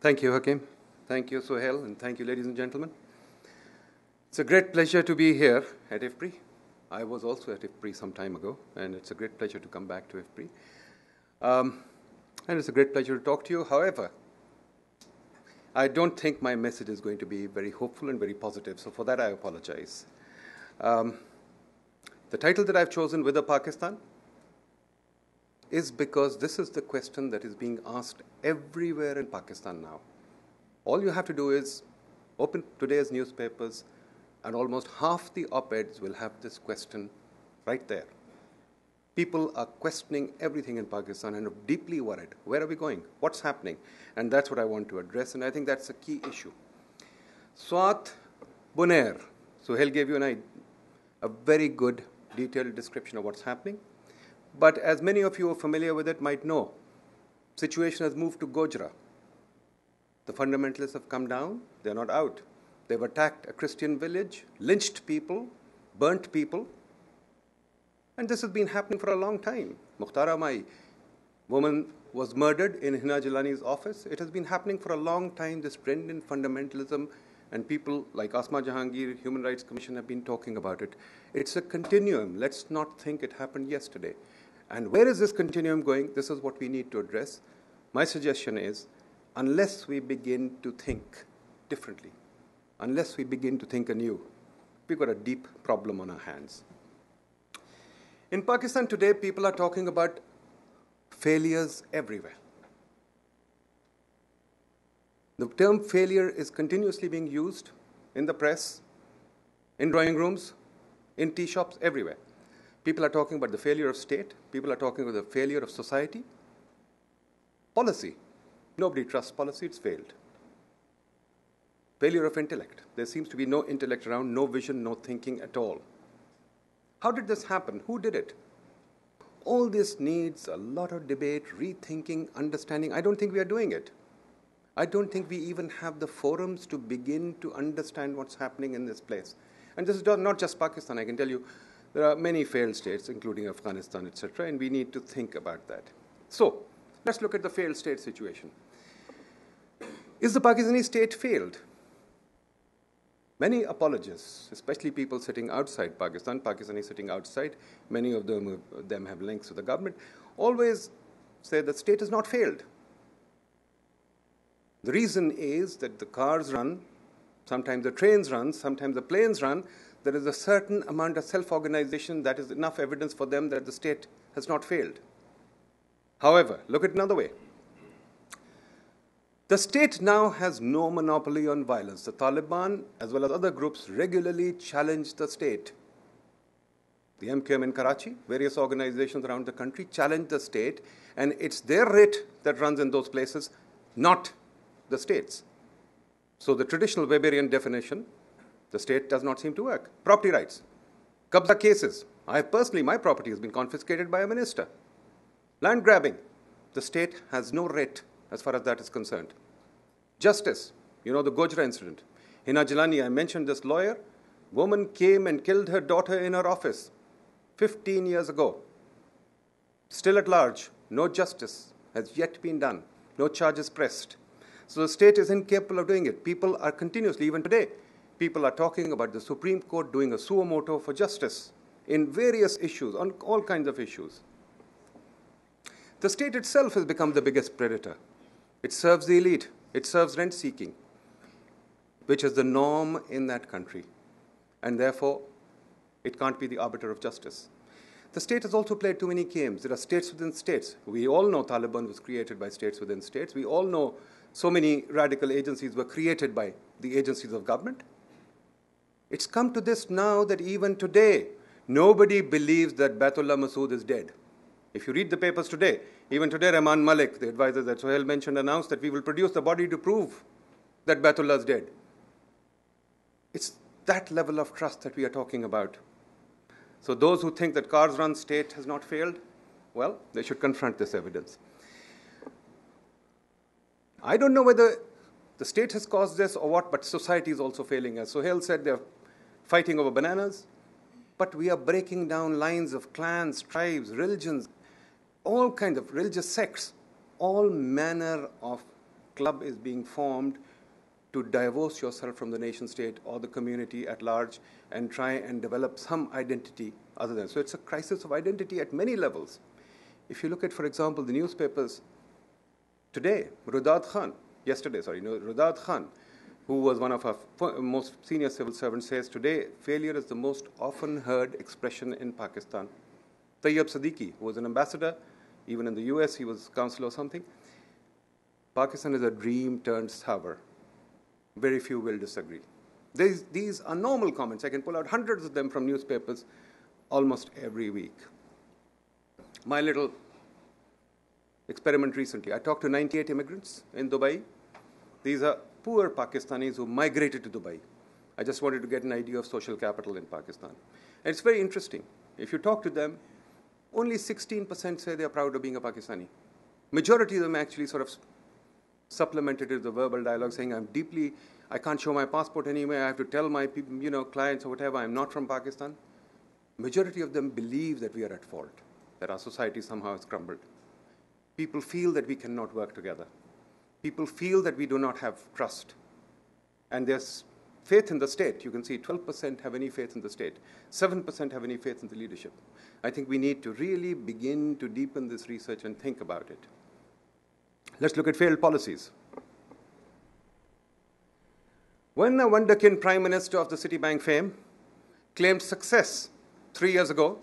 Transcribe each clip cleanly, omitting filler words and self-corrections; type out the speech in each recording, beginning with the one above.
Thank you, Hakim. Thank you, Sohail, and thank you, ladies and gentlemen. It's a great pleasure to be here at IFPRI. I was also at IFPRI some time ago, and it's a great pleasure to come back to IFPRI. And it's a great pleasure to talk to you. However, I don't think my message is going to be very hopeful and very positive, so for that I apologize. The title that I've chosen, With Pakistan, is because this is the question that is being asked everywhere in Pakistan now. All you have to do is open today's newspapers, and almost half the op-eds will have this question right there. People are questioning everything in Pakistan and are deeply worried. Where are we going? What's happening? And that's what I want to address, and I think that's a key issue. Swat, Buner. Sohail gave you a very good, detailed description of what's happening. But as many of you are familiar with it might know, situation has moved to Gojra. The fundamentalists have come down. They're not out. They've attacked a Christian village, lynched people, burnt people. And this has been happening for a long time. Mukhtara Mai, woman was murdered in Hina Jilani's office. It has been happening for a long time, this trend in fundamentalism, and people like Asma Jahangir, Human Rights Commission have been talking about it. It's a continuum. Let's not think it happened yesterday. And where is this continuum going? This is what we need to address. My suggestion is, unless we begin to think differently, unless we begin to think anew, we've got a deep problem on our hands. In Pakistan today, people are talking about failures everywhere. The term failure is continuously being used in the press, in drawing rooms, in tea shops, everywhere. People are talking about the failure of state. People are talking about the failure of society. Policy. Nobody trusts policy. It's failed. Failure of intellect. There seems to be no intellect around, no vision, no thinking at all. How did this happen? Who did it? All this needs a lot of debate, rethinking, understanding. I don't think we are doing it. I don't think we even have the forums to begin to understand what's happening in this place. And this is not just Pakistan. I can tell you there are many failed states, including Afghanistan, etc., and we need to think about that. So let's look at the failed state situation. Is the Pakistani state failed? Many apologists, especially people sitting outside Pakistan, Pakistanis sitting outside, many of them have links to the government, always say the state has not failed. The reason is that the cars run, sometimes the trains run, sometimes the planes run. There is a certain amount of self-organization that is enough evidence for them that the state has not failed. However, look at it another way. The state now has no monopoly on violence. The Taliban, as well as other groups, regularly challenge the state. The MQM in Karachi, various organizations around the country challenge the state, and it's their writ that runs in those places, not the state's. So the traditional Weberian definition, the state does not seem to work. Property rights. Qabza cases. My property has been confiscated by a minister. Land grabbing. The state has no writ as far as that is concerned. Justice. You know the Gojra incident. Hina Jilani, I mentioned this lawyer. Woman came and killed her daughter in her office 15 years ago. Still at large. No justice has yet been done. No charges pressed. So the state is incapable of doing it. People are continuously, even today, people are talking about the Supreme Court doing a suo motu for justice in various issues, on all kinds of issues. The state itself has become the biggest predator. It serves the elite. It serves rent-seeking, which is the norm in that country. And therefore, it can't be the arbiter of justice. The state has also played too many games. There are states within states. We all know Taliban was created by states within states. We all know so many radical agencies were created by the agencies of government. It's come to this now that even today, nobody believes that Baitullah Masood is dead. If you read the papers today, even today, Rahman Malik, the advisor that Sohail mentioned, announced that we will produce the body to prove that Baitullah is dead. It's that level of trust that we are talking about. So those who think that cars run state has not failed, well, they should confront this evidence. I don't know whether the state has caused this or what, but society is also failing. As Sohail said, they're fighting over bananas, but we are breaking down lines of clans, tribes, religions, all kinds of religious sects, all manner of club is being formed to divorce yourself from the nation state or the community at large and try and develop some identity other than. So it's a crisis of identity at many levels. If you look at, for example, the newspapers today, Rudad Khan, who was one of our most senior civil servants, says today failure is the most often heard expression in Pakistan. Tayyab Siddiqui, who was an ambassador, even in the US, he was consul or something. Pakistan is a dream turned sour. Very few will disagree. These are normal comments. I can pull out hundreds of them from newspapers almost every week. My little experiment recently, I talked to 98 immigrants in Dubai. These are poor Pakistanis who migrated to Dubai. I just wanted to get an idea of social capital in Pakistan. And it's very interesting. If you talk to them, only 16% say they are proud of being a Pakistani. Majority of them actually sort of supplemented with the verbal dialogue saying, I can't show my passport anywhere, I have to tell my clients or whatever, I'm not from Pakistan. Majority of them believe that we are at fault, that our society somehow has crumbled. People feel that we cannot work together. People feel that we do not have trust. And there's faith in the state. You can see 12% have any faith in the state. 7% have any faith in the leadership. I think we need to really begin to deepen this research and think about it. Let's look at failed policies. When a wunderkind Prime Minister of the Citibank fame claimed success 3 years ago,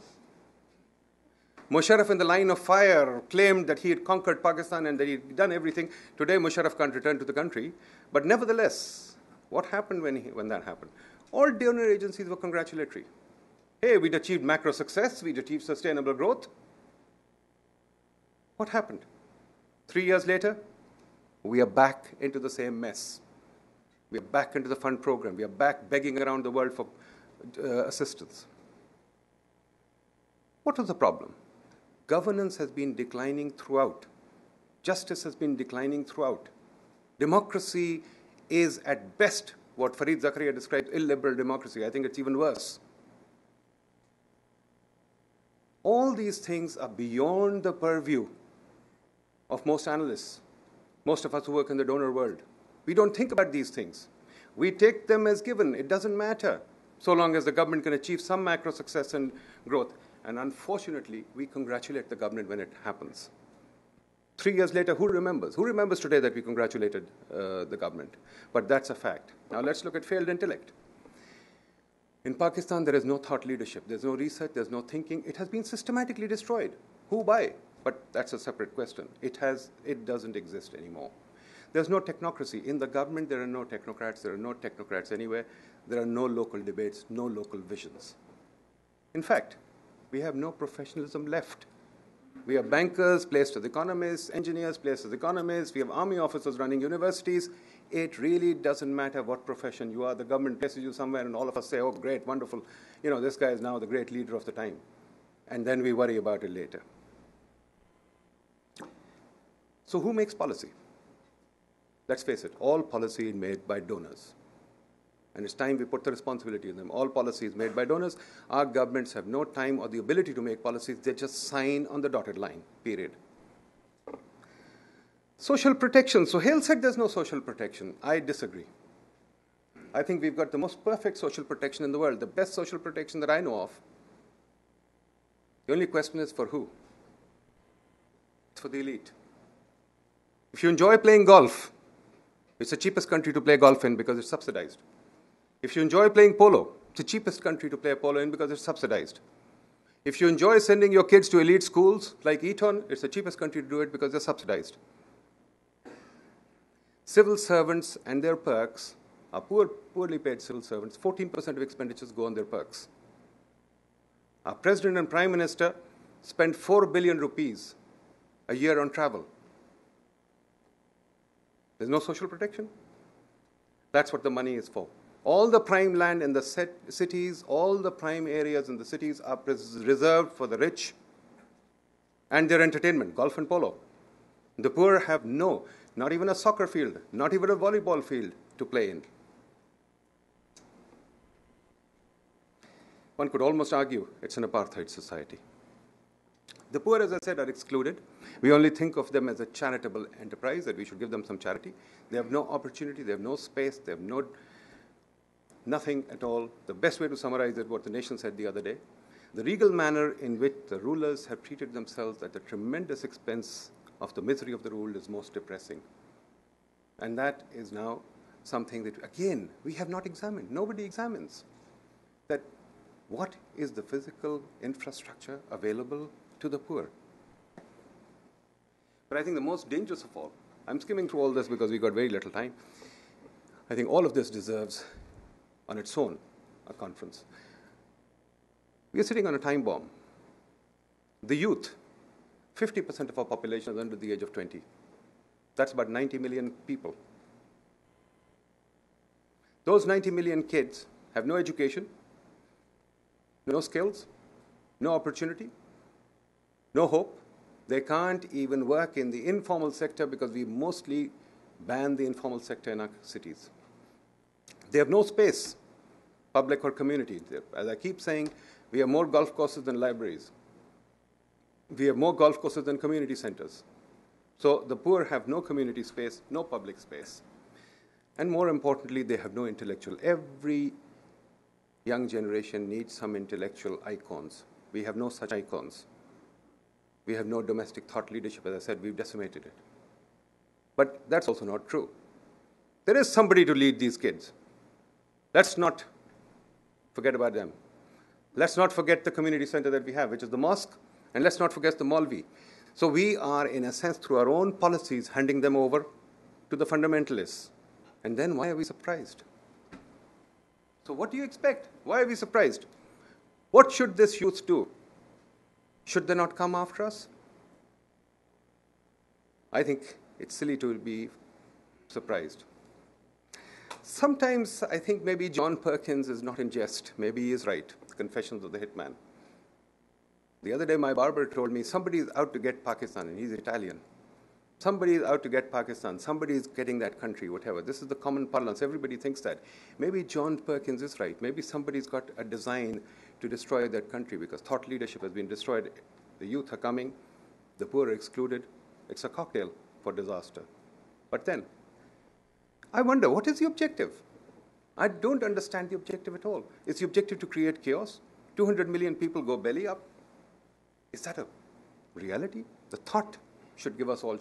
Musharraf in the line of fire claimed that he had conquered Pakistan and that he had done everything. Today, Musharraf can't return to the country. But nevertheless, what happened when that happened? All donor agencies were congratulatory. Hey, we'd achieved macro success. We'd achieved sustainable growth. What happened? 3 years later, we are back into the same mess. We are back into the fund program. We are back begging around the world for assistance. What was the problem? Governance has been declining throughout. Justice has been declining throughout. Democracy is at best what Fareed Zakaria describes illiberal democracy. I think it's even worse. All these things are beyond the purview of most analysts, most of us who work in the donor world. We don't think about these things. We take them as given. It doesn't matter, so long as the government can achieve some macro success and growth. And unfortunately, we congratulate the government when it happens. 3 years later, who remembers? Who remembers today that we congratulated the government? But that's a fact. Now let's look at failed intellect. In Pakistan, there is no thought leadership. There's no research. There's no thinking. It has been systematically destroyed. Who by? But that's a separate question. It doesn't exist anymore. There's no technocracy. In the government, there are no technocrats. There are no technocrats anywhere. There are no local debates, no local visions. In fact, we have no professionalism left. We have bankers placed as economists, engineers placed as economists. We have army officers running universities. It really doesn't matter what profession you are. The government places you somewhere and all of us say, oh, great, wonderful. This guy is now the great leader of the time. And then we worry about it later. So who makes policy? Let's face it, all policy is made by donors. And it's time we put the responsibility on them. All policy is made by donors. Our governments have no time or the ability to make policies. They just sign on the dotted line, period. Social protection. So Hale said there's no social protection. I disagree. I think we've got the most perfect social protection in the world, the best social protection that I know of. The only question is for who? It's for the elite. If you enjoy playing golf, it's the cheapest country to play golf in because it's subsidized. If you enjoy playing polo, it's the cheapest country to play polo in because it's subsidized. If you enjoy sending your kids to elite schools like Eton, it's the cheapest country to do it because they're subsidized. Civil servants and their perks are poorly paid civil servants. 14% of expenditures go on their perks. Our President and Prime Minister spend 4 billion rupees a year on travel. There's no social protection. That's what the money is for. All the prime land in the cities, all the prime areas in the cities are reserved for the rich and their entertainment, golf and polo. The poor have not even a soccer field, not even a volleyball field to play in. One could almost argue it's an apartheid society. The poor, as I said, are excluded. We only think of them as a charitable enterprise, that we should give them some charity. They have no opportunity, they have no space, they have nothing at all. The best way to summarize it, what the nation said the other day, the regal manner in which the rulers have treated themselves at the tremendous expense of the misery of the ruled is most depressing. And that is now something that, again, we have not examined. Nobody examines that what is the physical infrastructure available to the poor. But I think the most dangerous of all, I'm skimming through all this because we've got very little time. I think all of this deserves, on its own, a conference. We are sitting on a time bomb. The youth, 50% of our population is under the age of 20. That's about 90 million people. Those 90 million kids have no education, no skills, no opportunity, no hope. They can't even work in the informal sector because we mostly ban the informal sector in our cities. They have no space, public or community. As I keep saying, we have more golf courses than libraries. We have more golf courses than community centers. So the poor have no community space, no public space. And more importantly, they have no intellectual. Every young generation needs some intellectual icons. We have no such icons. We have no domestic thought leadership. As I said, we've decimated it. But that's also not true. There is somebody to lead these kids. Let's not forget about them. Let's not forget the community center that we have, which is the mosque, and let's not forget the Maulvi. So we are, in a sense, through our own policies, handing them over to the fundamentalists. And then why are we surprised? So what do you expect? Why are we surprised? What should this youth do? Should they not come after us? I think it's silly to be surprised. Sometimes I think maybe John Perkins is not in jest. Maybe he is right. Confessions of the Hitman. The other day my barber told me somebody is out to get Pakistan, and he's Italian. Somebody is out to get Pakistan. Somebody is getting that country, whatever. This is the common parlance. Everybody thinks that. Maybe John Perkins is right. Maybe somebody's got a design to destroy that country because thought leadership has been destroyed. The youth are coming. The poor are excluded. It's a cocktail for disaster. But then, I wonder, what is the objective? I don't understand the objective at all. Is the objective to create chaos? 200 million people go belly up? Is that a reality? The thought should give us all